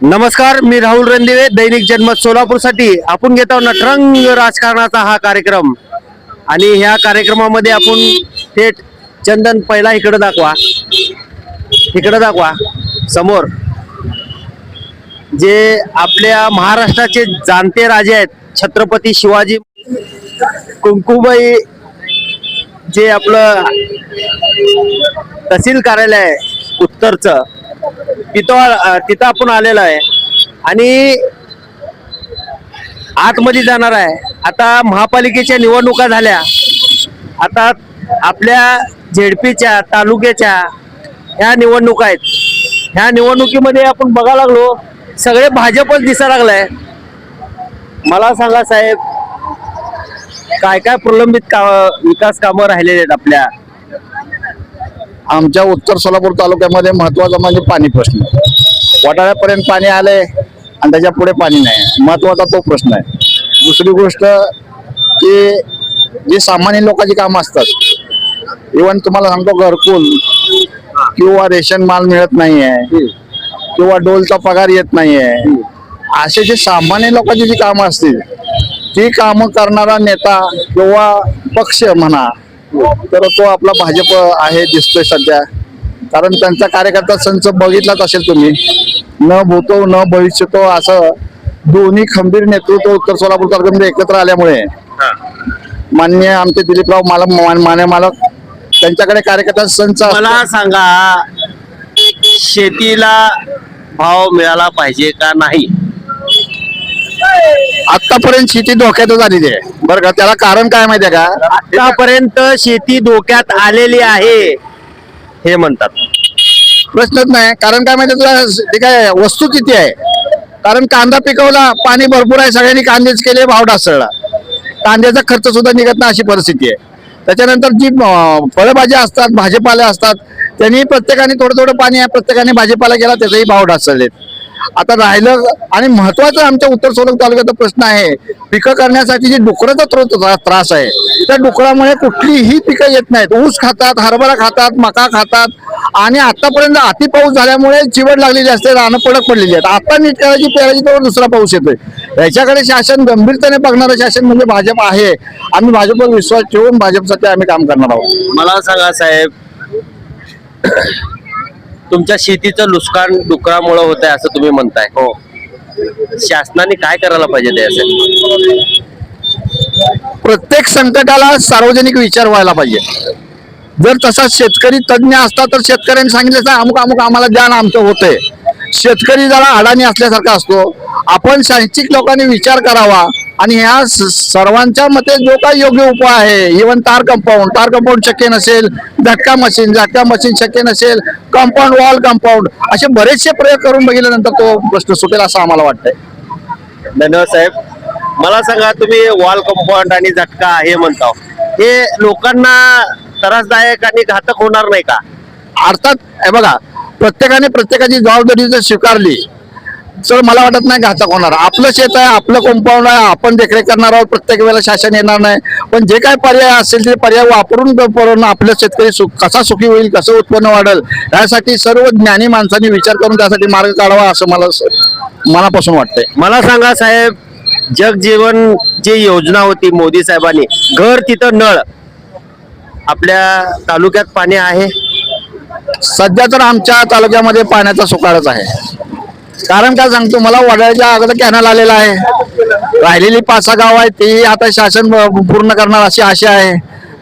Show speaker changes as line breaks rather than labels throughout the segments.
नमस्कार, मी राहुल रणदिवे, दैनिक जनमत सोलापूरसाठी आपण घेतो नटरंग राजकारणाचा हा कार्यक्रम. आणि ह्या कार्यक्रमामध्ये आपण थेट चंदन पहिला इकडे दाखवा समोर जे आपल्या महाराष्ट्राचे जाणते राजे आहेत, छत्रपती शिवाजी. कुंकुबाई जे आपलं तहसील कार्यालय आहे उत्तरचं, तिथं आपण आलेलो आहे आणि आतमध्ये जाणार आहे. आता महापालिकेच्या निवडणुका झाल्या, आता आपल्या झेडपीच्या तालुक्याच्या ह्या निवडणुका आहेत. ह्या निवडणुकीमध्ये आपण बघायला लागलो सगळे भाजपच दिसायला लागलाय. मला सांगा साहेब, काय काय प्रलंबित विकास कामं राहिलेले आहेत आपल्या?
आमच्या उत्तर सोलापूर तालुक्यामध्ये महत्वाचा म्हणजे पाणी प्रश्न. वडाळ्यापर्यंत पाणी आलंय आणि त्याच्या पुढे पाणी नाही, महत्वाचा तो प्रश्न आहे. दुसरी गोष्ट की जी सामान्य लोकांची कामं असतात, इव्हन तुम्हाला सांगतो घरकुल किंवा रेशन माल मिळत नाहीये किंवा डोलचा पगार येत नाहीये, असे जे सामान्य लोकांची जी कामं असतील ती कामं करणारा नेता किंवा पक्ष म्हणा तर तो आपला भाजप आहे दिसतोय सध्या. कारण त्यांचा कार्यकर्ता संच बघितलाच असेल तुम्ही, न भूतो न भविष्यतो असं दोन्ही खंबीर नेतृत्व उत्तर सोलापूर तालुक्यामध्ये एकत्र आल्यामुळे माननीय आमचे दिलीपराव माने मालक त्यांच्याकडे कार्यकर्ता संच.
मला सांगा, शेतीला भाव मिळाला पाहिजे का नाही?
आतापर्यंत शेती धोक्यातच आलेली आहे बरं का. त्याला कारण काय माहितीये का?
आतापर्यंत शेती धोक्यात आलेली आहे हे म्हणतात.
प्रश्नच नाही. कारण काय माहिती तुला, ते काय वस्तू किती आहे? कारण कांदा पिकवला, पाणी भरपूर आहे, सगळ्यांनी कांदेच केले, भाव ढासळला, कांद्याचा खर्च सुद्धा निघत नाही अशी परिस्थिती आहे. त्याच्यानंतर जी फळभाज्या असतात, भाजीपाला असतात, त्यांनी प्रत्येकाने थोडं थोडं पाणी आहे, प्रत्येकाने भाजीपाला केला, त्याचाही भाव ढासळलेत. आता राहिलं आणि महत्वाचं आमच्या उत्तर सोलापूर तालुक्याचा प्रश्न आहे, पिकं करण्यासाठी जी डुकराचा त्रास आहे, त्या डुकरामुळे कुठलीही पिकं येत नाहीत. ऊस खातात, हरभरा खातात, मका खातात आणि आतापर्यंत अति पाऊस झाल्यामुळे चिवड लागलेली असते, रानं पडक पडलेली आहेत. आता नीट करायची पेरायची तेव्हा दुसरा पाऊस येतोय. याच्याकडे शासन गंभीरतेने बघणारं शासन म्हणजे भाजप आहे. आम्ही भाजपवर विश्वास ठेवून भाजपसाठी आम्ही काम करणार आहोत.
मला सांगा साहेब, तुमच्या शेतीचं नुकसान डुकरामुळे होत आहे असं तुम्ही म्हणताय, हो? शासनाने काय करायला पाहिजे त्यासाठी?
प्रत्येक संकटाला सार्वजनिक विचार व्हायला पाहिजे. जर तसा शेतकरी तज्ञ असता तर शेतकऱ्यांनी सांगितलं अमुक अमुक आम्हाला ज्ञान आमचं होतंय. शेतकरी जरा अडाणी असल्यासारखा असतो. आपण शैक्षिक लोकांनी विचार करावा आणि ह्या सर्वांच्या मते जो काही योग्य उपाय आहे, इव्हन तार कंपाऊंड शक्य नसेल, झटका मशीन शक्य नसेल, कंपाऊंड वॉल कंपाऊंड, असे बरेचसे प्रयोग करून बघितल्यानंतर तो प्रश्न सुटेल असं आम्हाला वाटतंय.
धन्यवाद साहेब. मला सांगा, तुम्ही वॉल कंपाऊंड आणि झटका हे म्हणता, हे लोकांना त्रासदायक आणि घातक होणार नाही का?
अर्थात हे बघा, प्रत्येकाने प्रत्येकाची जबाबदारी जर स्वीकारली तर मला वाटत नाही घातक होणार. आपलं शेत आहे, आपलं कंपाऊंड आहे, आपण देखरेख करणार आहोत. प्रत्येक वेळेला शासन येणार नाही, पण जे काय पर्याय असेल ते पर्याय वापरून आपलं शेतकरी कसा सुखी होईल, कसं उत्पन्न वाढेल, यासाठी सर्व ज्ञानी माणसांनी विचार करून त्यासाठी मार्ग काढावा असं मला मनापासून वाटतंय.
मला सांगा साहेब, जगजीवन जी योजना होती मोदी साहेबांनी, घर तिथं नळ, आपल्या तालुक्यात पाणी आहे?
सध्या तर आमच्या तालुक्यामध्ये पाण्याचा सुकाळच आहे. कारण काय सांगतो, मला वडाळ्याच्या अगोदर कॅनल आलेला आहे, राहिलेली 5-6 गाव आहेत ती आता शासन पूर्ण करणार अशी आशा आहे.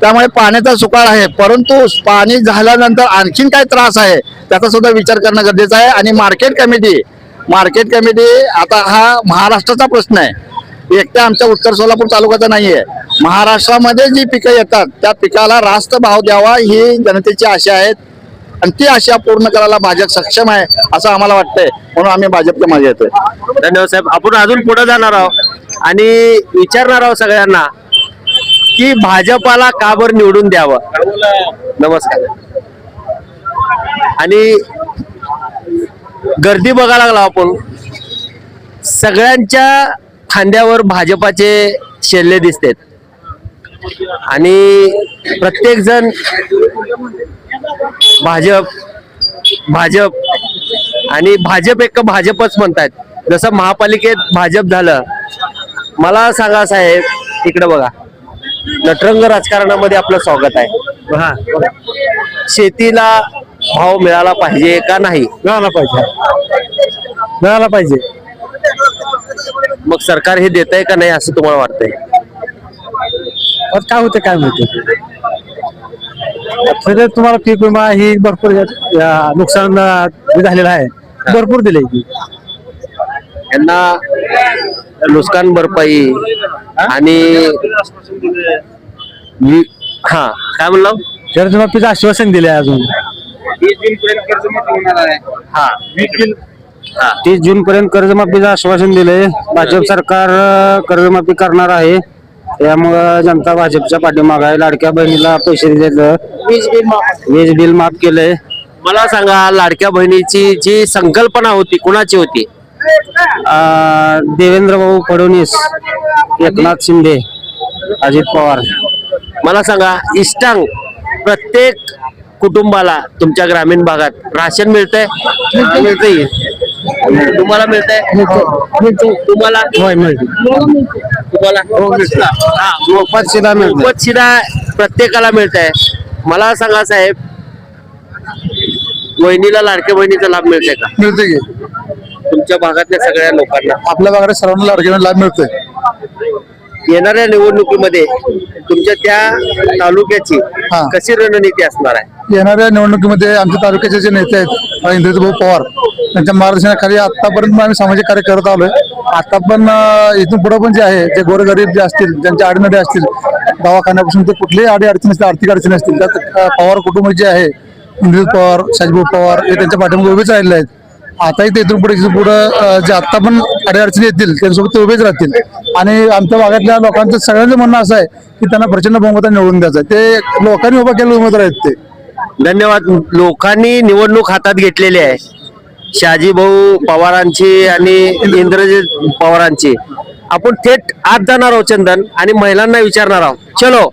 त्यामुळे पाण्याचा सुकाळ आहे, परंतु पाणी झाल्यानंतर आणखीन काय त्रास आहे त्याचा सुद्धा विचार करणं गरजेचं आहे. आणि मार्केट कमिटी आता हा महाराष्ट्राचा प्रश्न आहे, एकट्या आमच्या उत्तर सोलापूर तालुक्याचा नाहीये. महाराष्ट्रामध्ये जी पिकं येतात त्या पिकाला रास्त भाव द्यावा ही जनतेची आशा आहे आणि ती आशा पूर्ण करायला भाजप सक्षम आहे असं आम्हाला वाटतंय, म्हणून आम्ही भाजपच्या मागे येतोय.
धन्यवाद साहेब. आपण अजून पुढे जाणार आहोत आणि विचारणार आहोत सगळ्यांना की भाजपाला का बरं निवडून द्यावं. नमस्कार. आणि गर्दी बघायला लागला आपण, सगळ्यांच्या खांद्यावर भाजपाचे शेल्ले दिसतात आणि प्रत्येक जण भाजप आणि भाजप एक भाजपच म्हणतायत जसं महापालिकेत भाजप झालं. मला सांगा साहेब, इकडे बघा, नटरंग राजकारणामध्ये आपलं स्वागत आहे. हा, शेतीला भाव मिळाला पाहिजे का नाही?
मिळाला पाहिजे, मिळाला पाहिजे.
मग सरकार हे देत आहे का नाही असं तुम्हाला वाटतंय?
आता काय होतं काय माहिती. सध्या तुम्हाला पीक विमा ही भरपूर नुकसान झालेलं आहे, भरपूर दिले की.
यांना नुकसान भरपाई आणि हा काय म्हणलं,
कर्जमाफीचं आश्वासन दिले अजून.
हा
30 जून पर्यंत कर्जमाफीचं आश्वासन दिले. भाजप सरकार कर्जमाफी करणार आहे, त्यामुळं जनता भाजपच्या पाठीमागे आहे. लाडक्या बहिणीला पैसे दिले, वीज बिल माफ केलंय.
मला सांगा, लाडक्या बहिणीची जी संकल्पना होती कुणाची होती?
देवेंद्र भाऊ फडणवीस, एकनाथ शिंदे, अजित पवार.
मला सांगा, इष्टांग प्रत्येक कुटुंबाला तुमच्या ग्रामीण भागात राशन मिळतंय? मिळतंय. तुम्हाला मिळतंय? तुम्हाला
होय मिळते,
तुम्हाला हा,
मोफत शिधा मिळते.
मोफत शिधा प्रत्येकाला मिळतंय. मला सांगा साहेब, वहिनीला लाडक्या बहिणीचा लाभ मिळतंय का
मिळते की
तुमच्या भागातल्या सगळ्या लोकांना?
आपल्या भागात सर्वांना लाडक्या लाभ मिळतोय.
येणाऱ्या निवडणुकीमध्ये तुमच्या त्या तालुक्याची
हा.
कशी रणनीती असणार आहे?
येणाऱ्या निवडणुकीमध्ये आमच्या तालुक्याचे जे नेते आहेत इंद्रजितभाऊ पवार, त्यांच्या मार्गदर्शनाखाली आतापर्यंत आम्ही सामाजिक कार्य करत आलोय. आता पण इथून पुढे पण जे आहे, जे गोरगरीब जे असतील, ज्यांच्या अडीनडी असतील, दवाखान्यापासून ते कुठलीही अडचणी असतील, आर्थिक अडचणी असतील, त्यात पवार कुटुंब जे आहे, इंद्रजित पवार, शाजीभाऊ पवार, हे त्यांच्या पाठीमागे उभेच राहिलेले आहेत. आताही ते इथून पुढे जे आता पण अडचणी येतील त्यांच्यासोबत ते उभेच राहतील. आणि आमच्या भागातल्या लोकांचं सगळ्यांचं म्हणणं असं आहे की त्यांना प्रचंड बहुमताने निवडून द्यायचं. ते लोकांनी उभा केलेले उमेदवार आहेत ते.
धन्यवाद. लोकांनी निवडणूक हातात घेतलेली आहे, शाजी भाऊ पवारांची आणि इंद्रजित पवारांची. आपण थेट आत जाणार आहोत चंदन, आणि महिलांना विचारणार आहोत. चलो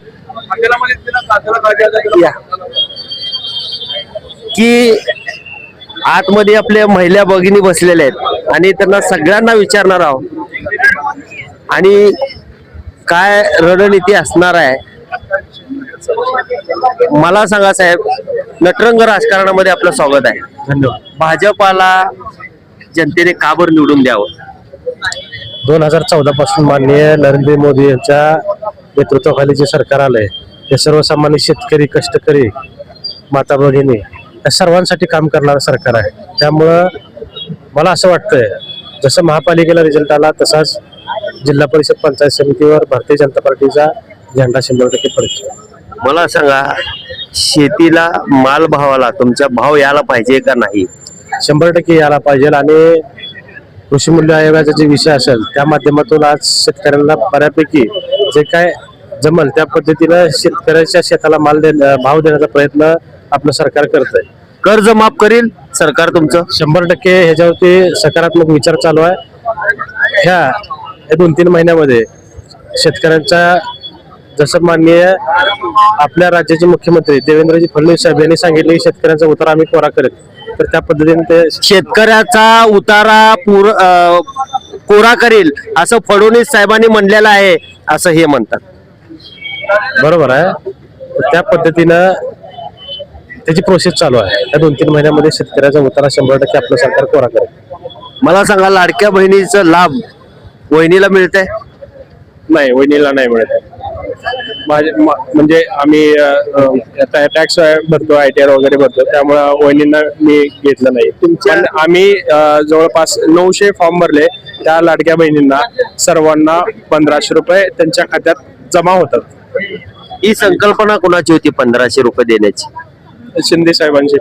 या. की आतमध्ये आपल्या महिला भगिनी बसलेल्या आहेत आणि त्यांना सगळ्यांना विचारणार आहोत आणि काय रणनीती असणार आहे. मला सांगा साहेब, नटरंग राजकारणामध्ये आपलं स्वागत आहे.
धन्यवाद.
भाजपाला जनतेने का बरं निवडून द्यावं?
2014 पासून माननीय नरेंद्र मोदी यांच्या नेतृत्वाखाली जे सरकार आलंय, ते सर्वसामान्य शेतकरी, कष्टकरी, माता भगिनी या सर्वांसाठी काम करणारं सरकार आहे. त्यामुळं मला असं वाटतंय, जसं महापालिकेला रिझल्ट आला तसाच जिल्हा परिषद पंचायत समितीवर भारतीय जनता पार्टीचा झेंडा 100% पडतो.
मला सांगा, शेतीला माल भावाला तुमचा भाव यायला पाहिजे का नाही?
100% यायला पाहिजे. आणि कृषी मूल्य आयोगाचा जे विषय असेल त्या माध्यमातून आज शेतकऱ्यांना बऱ्यापैकी जे काय जमल त्या पद्धतीनं शेतकऱ्याच्या शेताला भाव देण्याचा प्रयत्न आपलं सरकार करत आहे.
कर्ज माफ करील सरकार तुमचं?
100% ह्याच्यावरती सकारात्मक विचार चालू आहे. ह्या 2-3 महिन्यामध्ये शेतकऱ्यांचा, जसं माननीय आपल्या राज्याचे मुख्यमंत्री देवेंद्रजी फडणवीस साहेब यांनी सांगितले की शेतकऱ्यांचा उतारा आम्ही कोरा करेल, तर त्या पद्धतीने ते
शेतकऱ्याचा उतारा कोरा करील असं फडणवीस साहेबांनी म्हणलेलं आहे, असं हे म्हणतात.
बरोबर आहे. तर त्या पद्धतीनं त्याची प्रोसेस चालू आहे. त्या 2-3 महिन्यामध्ये शेतकऱ्याचा उतारा 100% आपलं सरकार कोरा करेल.
मला सांगा, लाडक्या बहिणीचा लाभ वहिनीला मिळतंय?
नाही, वहिनीला नाही मिळत. म्हणजे आम्ही टॅक्स भरतो, ITR वगैरे भरतो, त्यामुळं वहिनींना मी घेतलं नाही. पण आम्ही जवळपास 900 फॉर्म भरले. त्या लाडक्या बहिणींना सर्वांना 1500 रुपये त्यांच्या खात्यात जमा होतात.
ही संकल्पना कोणाची होती 1500 रुपये देण्याची?
शिंदे साहेबांची,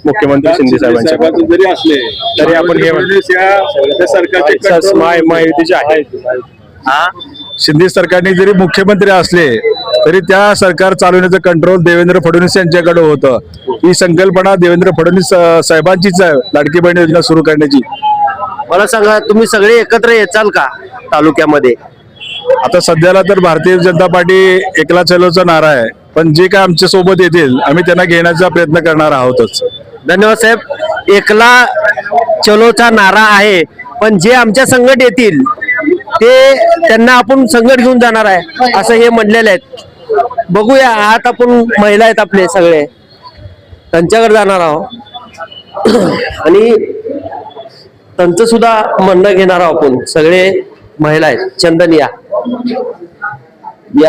मुख्यमंत्री शिंदे साहेबांचे
जरी असले
तरी आपण हे महायुतीचे आहेत.
हा,
शिंदे सरकारने जरी मुख्यमंत्री असले तरी त्या सरकार चालवण्याचं कंट्रोल देवेंद्र फडणवीस यांच्याकडे होतं. ही संकल्पना देवेंद्र फडणवीस साहेबांचीच आहे, लाडकी बहीण योजना सुरू करण्याची.
मला सांगा, तुम्ही सगळे एकत्र येचाल का तालुक्यामध्ये?
आता सध्याला तर भारतीय जनता पार्टी एकला चलोचा नारा आहे, पण जे काय आमच्या सोबत येतील आम्ही त्यांना घेण्याचा प्रयत्न करणार आहोतच.
धन्यवाद साहेब. एकला चलोचा नारा आहे, पण जे आमच्या संकट येतील ते त्यांना आपण संकट घेऊन जाणार आहे असं हे म्हणलेले आहेत. बघूया, आत आपण महिला आहेत आपले सगळे, त्यांच्याकडे जाणार आहोत आणि त्यांचं सुद्धा म्हणणं घेणार आहोत आपण. सगळे महिला आहेत. चंदन या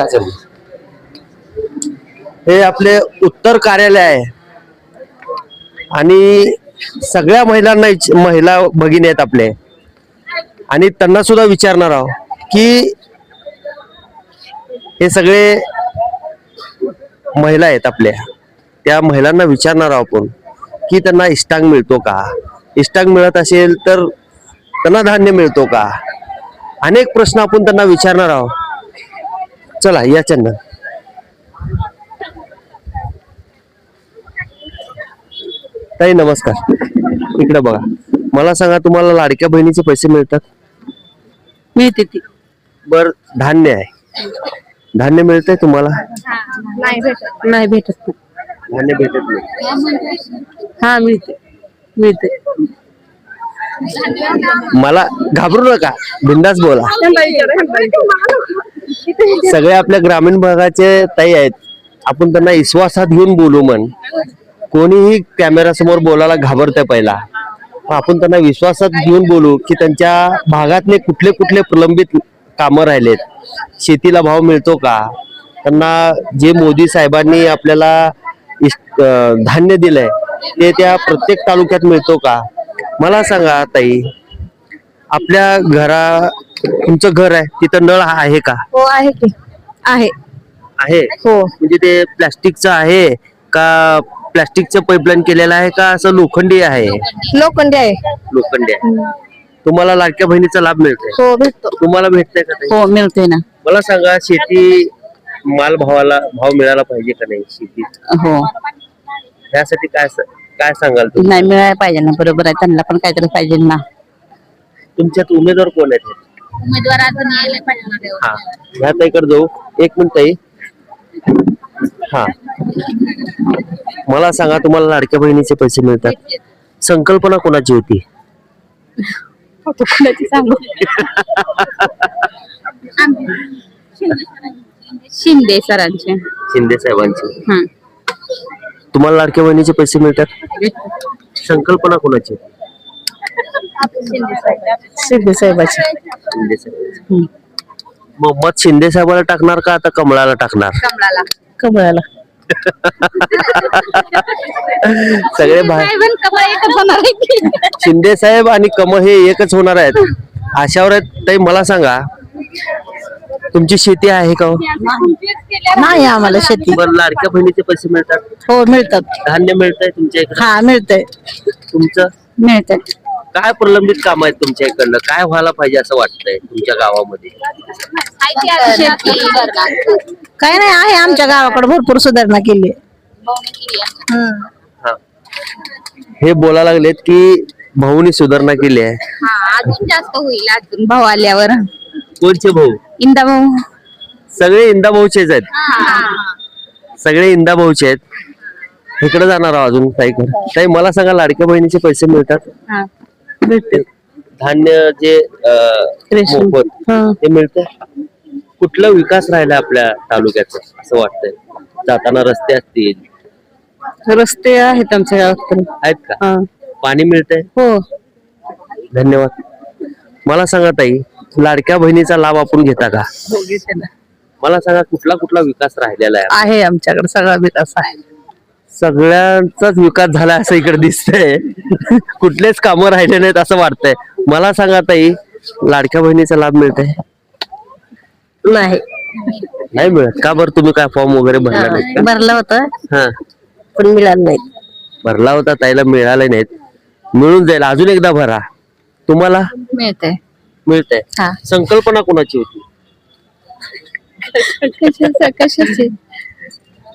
चंदन. हे आपले उत्तर कार्यालय आहे आणि सगळ्या महिला भगिनी आहेत आपले, आणि त्यांना सुद्धा विचारणार आहोत की हे सगळे महिला आहेत आपल्या, त्या महिलांना विचारणार आहोत आपण की त्यांना इष्टांग मिळतो का, इष्टांग मिळत असेल तर त्यांना धान्य मिळतो का, अनेक प्रश्न आपण त्यांना विचारणार आहोत. चला या चंदन. ताई नमस्कार, इकडे बघा. मला सांगा, तुम्हाला लाडक्या बहिणीचे पैसे मिळतात?
मिळते ती.
बर, धान्य आहे, धान्य मिळतंय तुम्हाला?
नाही भेटत.
धान्य भेटत नाही.
हा मिळते मिळते.
मला घाबरू नका, बिंदास बोला. सगळे आपल्या ग्रामीण भागाचे ताई आहेत, आपण त्यांना विश्वासात घेऊन बोलू. कोणीही कॅमेरा समोर बोलायला घाबरते पहिला, आपण त्यांना विश्वासात घेऊन बोलू की त्यांच्या भागातले कुठले कुठले प्रलंबित कामं राहिलेत, शेतीला भाव मिळतो का, त्यांना जे मोदी साहेबांनी आपल्याला धान्य दिलंय ते त्या प्रत्येक तालुक्यात मिळतो का. मला सांगा ताई, आपल्या तुमचं घर आहे तिथं नळ आहे का?
हो आहे की आहे.
आहे.
हो.
म्हणजे ते प्लास्टिकचं आहे का, प्लास्टिकचं पाईपलाईन केलेलं आहे का, असं लोखंडी आहे?
लोखंडी आहे.
लोखंडी आहे. तुम्हाला लाडक्या बहिणीचा लाभ मिळतोय?
हो भेटतो.
तुम्हाला भेटतंय का ताई?
हो मिळते ना.
मला सांगा, शेती माल भाव मिळाला पाहिजे का नाही शेतीत?
हो.
त्यासाठी काय सांगाल तुम्ही?
नाही मिळायला पाहिजे ना. बरोबर आहे, त्यांना पण काहीतरी पाहिजे ना.
तुमच्यात उमेदवार कोण आहेत?
उमेदवार अजून यायला पाहिजे.
हा, ह्या ताईकडे जाऊ. एक मिनिट ताई. हा, मला सांगा, तुम्हाला लाडक्या बहिणीचे पैसे मिळतात? संकल्पना कोणाची होती?
सांगू. शिंदे सरांचे.
शिंदे साहेबांची.
हा.
तुम्हाला लाडक्या बहिणीचे पैसे मिळतात? संकल्पना कोणाची?
शिंदे साहेबाचे.
शिंदे साहेब. मग मत शिंदे साहेबाला टाकणार का आता कमळाला टाकणार?
कमळाला.
कमळाला.
सगळे शिंदे साहेब आणि कमळ हे एकच होणार आहेत अशावर आहेत. ताई मला सांगा, तुमची शेती आहे का?
नाही आम्हाला शेती.
बरं, लाडक्या बहिणीचे पैसे मिळतात?
हो मिळतात.
धान्य मिळतंय तुमच्या इकडे?
हा मिळतंय.
तुमचं
मिळतंय.
काय प्रलंबित काम आहेत तुमच्या इकडलं? काय व्हायला पाहिजे असं वाटतंय तुमच्या गावामध्ये?
काय नाही, आहे आमच्या गावाकडे भरपूर सुधारणा केली.
हा. हे बोलायला लागलेत की भाऊनी सुधारणा केली आहे.
अजून जास्त होईल. अजून
भाऊ आल्यावर.
कोणचे भाऊ?
इंदा भाऊ.
सगळे इंदा भाऊचेच आहेत. सगळे इंदा भाऊचे आहेत. इकडे जाणार आहोत अजून ताईकडे. ताई मला सांगा, लाडक्या बहिणीचे पैसे मिळतात?
भेटते.
धान्य जे
रेशन.
मोफत ते मिळतंय? कुठला विकास राहिला आपल्या तालुक्याचा असं वाटतंय? जाताना रस्ते असतील?
रस्ते आहेत आमच्या गावात.
आहेत का?
हा.
पाणी मिळतंय?
हो.
धन्यवाद. मला सांगा ताई, लाडक्या बहिणीचा लाभ आपण घेता का?
हो घेते ना.
मला सांगा, कुठला कुठला विकास राहिलेला आहे?
आहे आमच्याकडे सगळा विकास आहे.
सगळ्यांचाच विकास झाला असं इकडे दिसतंय. कुठलेच कामं राहिले नाहीत असं वाटतंय. मला सांगा ताई, लाडक्या बहिणीचा लाभ मिळतंय?
नाही.
नाही मिळत का? बरं, तुम्ही काय फॉर्म वगैरे भरला नाही का?
भरला होता
हा,
पण मिळालं नाही.
भरला होता, ताईला मिळाले नाहीत. मिळून जाईल, अजून एकदा भरा. तुम्हाला
मिळतंय.
मिळतंय?
हा.
संकल्पना कोणाची होती?
कशाची?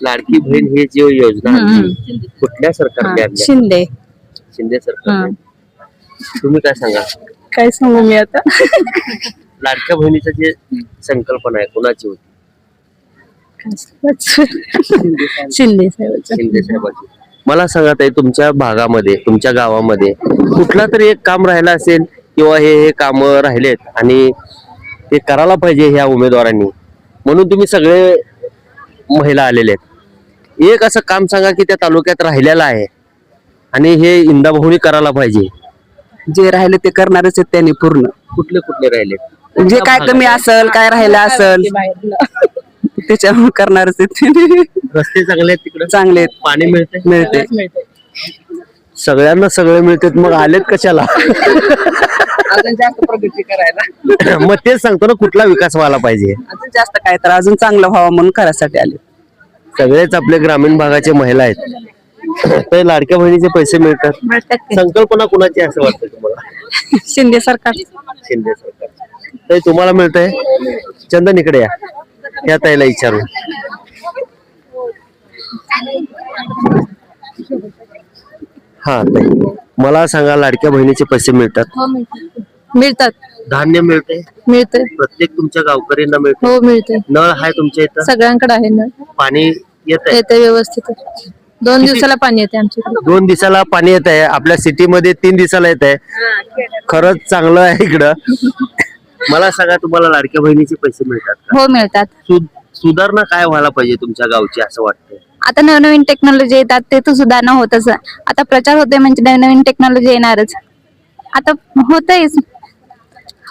लाडकी बहीण ही जी योजना आहे, कुठल्या सरकारने आणली?
शिंदे.
शिंदे सरकार. तुम्ही काय सांगा?
काय सांगू मी आता?
लाडक्या बहिणीची जी संकल्पना आहे कोणाची होती?
शिंदे साहेबांची.
शिंदे साहेबांची. मला सांगा ताई, तुमच्या भागामध्ये तुमच्या गावामध्ये कुठला तरी एक काम राहिलं असेल किंवा हे काम राहिलेत आणि ते करायला पाहिजे ह्या उमेदवारांनी म्हणून तुम्ही सगळे महिला आलेले आहेत, एक असं काम सांगा की त्या तालुक्यात राहिलेलं आहे आणि हे इंदाभाऊनी करायला पाहिजे.
जे राहिले ते करणारच आहेत त्यांनी पूर्ण.
कुठले कुठले राहिले?
जे काय कमी असेल काय राहिलं असेल त्याच्यामुळे करणारच आहेत.
रस्ते चांगले आहेत तिकडे,
चांगले आहेत.
पाणी मिळते
मिळते.
सगळ्यांना सगळे मिळतात, मग आलेत कशाला?
अजून जास्त प्रगती करायला,
मग तेच सांगतो ना, कुठला विकास व्हायला पाहिजे.
अजून जास्त काय तर अजून चांगलं व्हावं म्हणून करायसाठी आले.
सगळेच आपले ग्रामीण भागाचे महिला आहेत. ते लाडक्या बहिणीचे पैसे मिळतात. संकल्पना कुणाची असं वाटतं तुम्हाला?
शिंदे सरकार.
शिंदे सरकार. ते तुम्हाला मिळतंय? चंदन इकडे या, या ताईला विचारू. हा ताई, मला सांगा, लाडक्या बहिणीचे पैसे मिळतात?
मिळतात.
धान्य मिळते?
मिळते.
प्रत्येक तुमच्या गावकऱ्यांना मिळते?
हो मिळते.
नळ आहे तुमच्या इथं?
सगळ्यांकडे आहे ना.
पाणी येत आहे?
येते व्यवस्थित. 2 दिवसाला पाणी येते आमच्याकडे.
2 दिवसाला पाणी येत आहे. आपल्या सिटीमध्ये 3 दिवसाला येत आहे. खरंच चांगलं आहे इकडं. मला सांगा, तुम्हाला लाडक्या बहिणीचे पैसे मिळतात का?
हो मिळतात.
सुधारणा काय व्हायला पाहिजे तुमच्या गावची असं वाटतं?
आता नवनवीन टेक्नॉलॉजी येतात, ते तर सुधारणा होतच. आता प्रचार होतोय म्हणजे नवनवीन टेक्नॉलॉजी येणारच. आता होतच,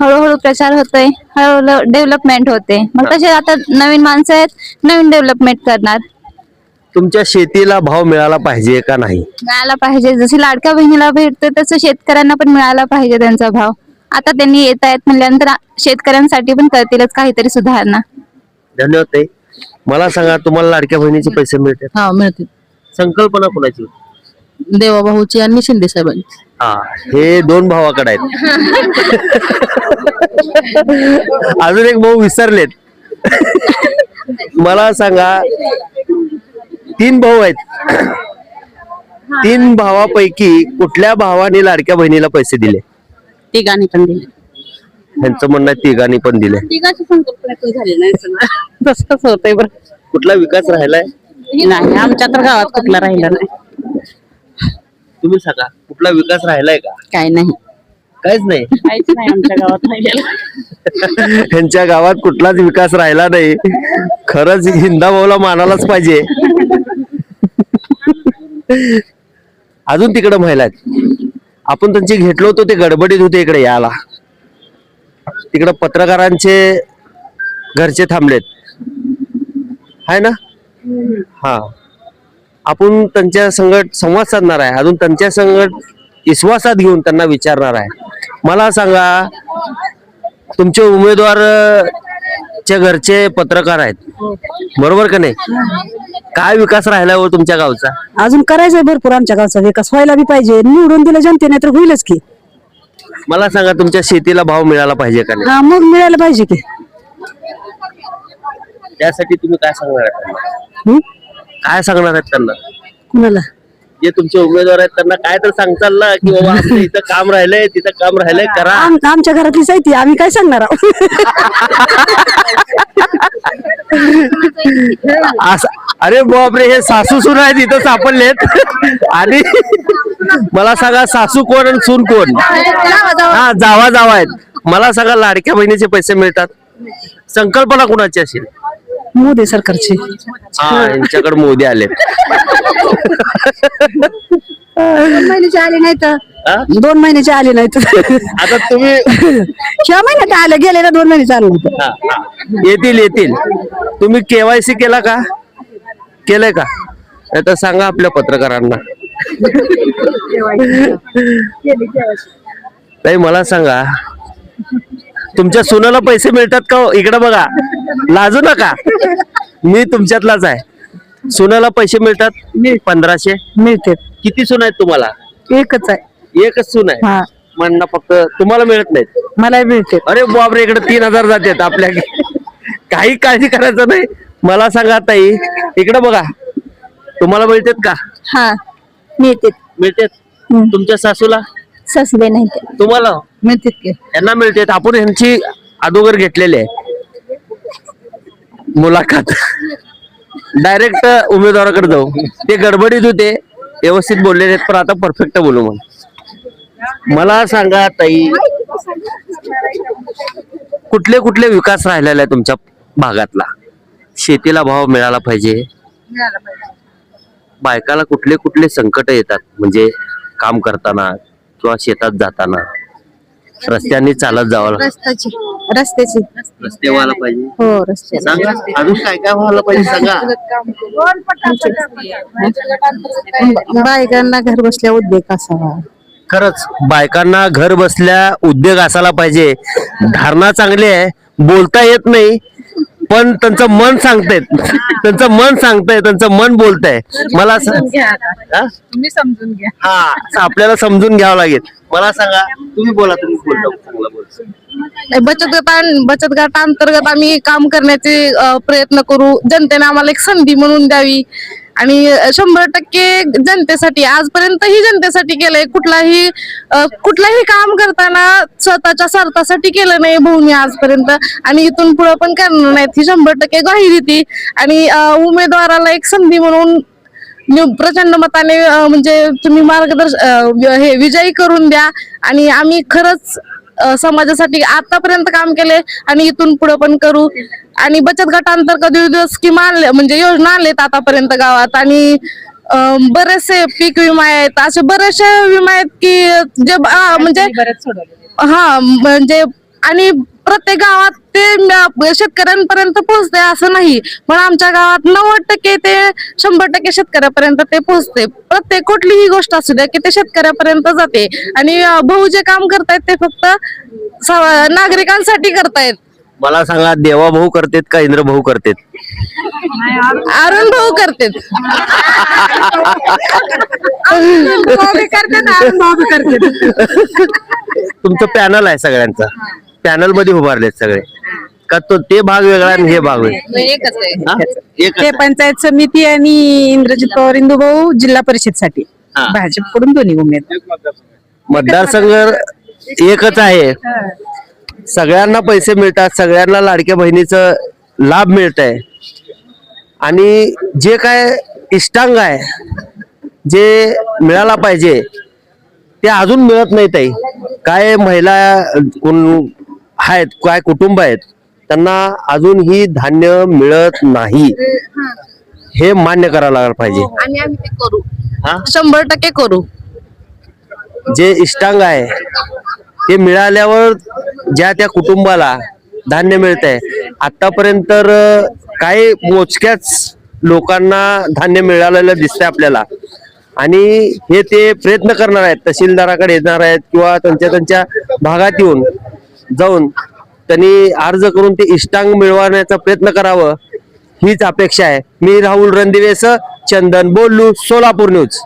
हळूहळू प्रचार होतोय, हळूहळू डेव्हलपमेंट होते. मग तसे आता नवीन माणसं आहेत, नवीन डेव्हलपमेंट करणार.
तुमच्या शेतीला भाव मिळाला पाहिजे का नाही?
मिळाला पाहिजे. जसे लाडक्या बहिणीला भेटते तसं शेतकऱ्यांना पण मिळाला पाहिजे त्यांचा भाव. आता त्यांनी येत आहेत म्हणल्यानंतर शेतकऱ्यांसाठी पण करतीलच काहीतरी सुधारणा.
धन्यवाद ताई. मला सांगा, तुम्हाला लाडक्या बहिणीचे पैसे मिळतात?
हा मिळते.
संकल्पना कुणाची?
देवाभाऊची आणि शिंदे साहेबांची.
हा, हे 2 भावाकडे आहेत. अजून एक भाऊ विसरलेत. मला सांगा, 3 भाऊ आहेत. 3 भावापैकी कुठल्या भावाने लाडक्या बहिणीला पैसे दिले?
तिघांनी पण दिले.
त्यांचं म्हणणं आहे तिघांनी पण दिले.
तिघाची संकल्पना झाली नाही. तसंच होतंय बरं.
कुठला विकास राहिलाय?
नाही, आमच्या तर गावात कुठला राहिला नाही.
तुम्ही सांगा, कुठला विकास राहिलाय का?
काय नाही,
काहीच नाही.
काहीच नाही आमच्या गावात राहिलेला.
त्यांच्या गावात कुठलाच विकास राहिला नाही. खरंच हिंदाभाऊला मानायलाच पाहिजे. अजून तिकडे महिला आहेत. आपण त्यांची घेतलो होतो, ते गडबडीत होते इकडे यायला. तिकडे पत्रकारांचे घरचे थांबलेत, आहे ना? हा, आपण त्यांच्या संगत संवाद साधणार आहे. अजून त्यांच्या संगत विश्वासात घेऊन त्यांना विचारणार आहे. मला सांगा, तुमचे उमेदवार च्या घरचे पत्रकार आहेत, बरोबर का नाही? काय विकास राहिला हो तुमच्या गावचा?
अजून करायचंय भरपूर. आमच्या गावचा विकास व्हायला बी पाहिजे. निवडून दिलं जनतेने तर होईलच की.
मला सांगा, तुमच्या शेतीला भाव मिळाला पाहिजे का नाही?
हा, मग मिळायला पाहिजे की.
त्यासाठी तुम्ही काय सांगणार आहे त्यांना? काय सांगणार आहेत त्यांना?
कुणाला?
जे तुमचे उमेदवार आहेत त्यांना काय तर सांगताल ना, की बाबा आमचं इथं काम राहिलंय, तिथं काम राहिलंय, करा.
आमच्या घरातलीच आहे ती, आम्ही काय सांगणार आहोत?
अरे बापरे, हे सासू सून आहेत इथं सापडलेत. आणि मला सांगा, सासू कोण आणि सून कोण? हा, जावा जावा आहेत. मला सांगा, लाडक्या बहिणीचे पैसे मिळतात? संकल्पना कुणाची असेल?
मोदी सरकारची.
हा, यांच्याकडे मोदी आले.
2 महिन्याचे आले नाहीत.
हा?
2 महिन्याचे आले नाहीत.
आता तुम्ही
ह्या महिन्यात आले, गेलेल्या 2 महिन्याचे आले नाहीत.
हा, येतील येतील. तुम्ही केवायसी केला का? केलंय का? नाही तर सांगा आपल्या पत्रकारांना. ताई, मला सांगा, तुमच्या सुनाला पैसे मिळतात का? इकडे बघा, लाजू नका, मी तुमच्यातलाच आहे. सुनाला पैसे मिळतात? 1500
मिळते.
किती सून आहेत तुम्हाला?
एकच आहे.
एकच सून आहे
हा,
म्हणणं, फक्त तुम्हाला मिळत नाहीत?
मला मिळते.
अरे बापरे, इकडे 3000 जातात आपल्या. काही काळजी करायचं नाही. मला सांगा ताई, इकडे बघा, तुम्हाला मिळतात का?
हा मिळते.
मिळतात. तुमच्या सासूला?
सासूबाई नाही ते.
तुम्हाला
मिळते की.
यांना मिळतात. आपण यांची अगोदर घेतलेली आहे मुलाखत. डायरेक्ट उमेदवाराकडे जाऊ. ते गडबडीत होते, व्यवस्थित बोलले नाहीत पण आता परफेक्ट बोलू मग मला सांगा ताई, कुठले कुठले विकास राहिलेला आहे तुमच्या भागातला? शेतीला भाव मिळाला पाहिजे, बायकाला कुठले कुठले संकट येतात म्हणजे काम करताना किंवा शेतात जाताना, रस्त्यांनी चालत जावं लागतं,
रस्त्याची
रस्ते व्हायला पाहिजे.
हो रस्ते
सांगा अजून काय काय व्हायला पाहिजे सांगा.
बायकांना घर बसल्या उद्योग असावा.
खरंच बायकांना घर बसल्या उद्योग असायला पाहिजे. धारणा चांगली आहे, बोलता येत नाही पण त्यांचं मन सांगतायत, त्यांचं मन सांगताय, त्यांचं मन बोलतंय. मला हा?
तुम्ही समजून घ्या.
हा आपल्याला समजून घ्यावं लागेल. मला सांगा, तुम्ही बोला, तुम्ही बोलता चांगला बोलता.
बचत गट अंतर्गत आम्ही काम करण्याचे प्रयत्न करू. जनतेने आम्हाला एक संधी म्हणून द्यावी आणि 100% जनतेसाठी, आजपर्यंतही जनतेसाठी केलंय. कुठलाही काम करताना स्वतःच्या स्वार्थासाठी केलं नाही भाऊनी आजपर्यंत, आणि इथून पुढे पण करणार नाहीत ही 100% ग्वाही देते. आणि उमेदवाराला एक संधी म्हणून प्रचंड मताने म्हणजे तुम्ही हे विजयी करून द्या. आणि आम्ही खरंच समाजासाठी आतापर्यंत काम केले आणि इथून पुढे पण करू. आणि बचत गटांतर्गत विविध स्कीम आणले, म्हणजे योजना आणलेत आतापर्यंत गावात. आणि बरेचसे पीक विमा आहेत, असे बरेचसे विमा आहेत की जे म्हणजे म्हणजे आणि प्रत्येक गावात ते शेतकऱ्यांपर्यंत पोहोचते असं नाही, पण आमच्या गावात 90% ते 100% शेतकऱ्यापर्यंत ते पोहोचते. प्रत्येक कुठलीही गोष्ट असू द्या की ते शेतकऱ्यापर्यंत जाते. आणि भाऊ जे काम करतायत ते फक्त नागरिकांसाठी करतायत.
मला सांगा, देवा भाऊ करतेत का इंद्र भाऊ करतेत?
अरुण भाऊ करतेत.
तुमचं पॅनल आहे सगळ्यांचा, पॅनल मध्ये उभारलेत सगळे का? तो ते भाग वेगळा आणि हे भाग वेगळा?
एकच आहे.
हा? एकच
ते
आहे.
पंचायत समिती आणि इंद्रजित पवार इंदुभाऊ जिल्हा परिषदसाठी
हा.
भाजपकडून दोन्ही उमेदवार.
मतदारसंघ एकच आहे, सगळ्यांना पैसे मिळतात, सगळ्यांना लाडक्या बहिणीचं लाभ मिळत आहे. आणि जे काय इष्टांग आहे, जे मिळाला पाहिजे ते अजून मिळत नाही. ताई, काय महिला कोण आहेत, काय कुटुंब आहेत, त्यांना अजूनही धान्य मिळत नाही. हे मान्य करायला लागलं पाहिजे.
आणि आम्ही ते करू,
हा?
100% करू.
जे इष्टांग आहे ते मिळाल्यावर ज्या त्या कुटुंबाला धान्य मिळत आहे. आतापर्यंत तर काही मोजक्याच लोकांना धान्य मिळालेलं दिसतंय आपल्याला. आणि हे ते प्रयत्न करणार आहेत, तहसीलदाराकडे येणार आहेत किंवा त्यांच्या भागात जाऊन त्यांनी अर्ज करून ते इष्टांग मिळवण्याचा प्रयत्न करावं, हीच अपेक्षा आहे. मी राहुल रणदिवेसह चंदन बोलू, सोलापूर न्यूज.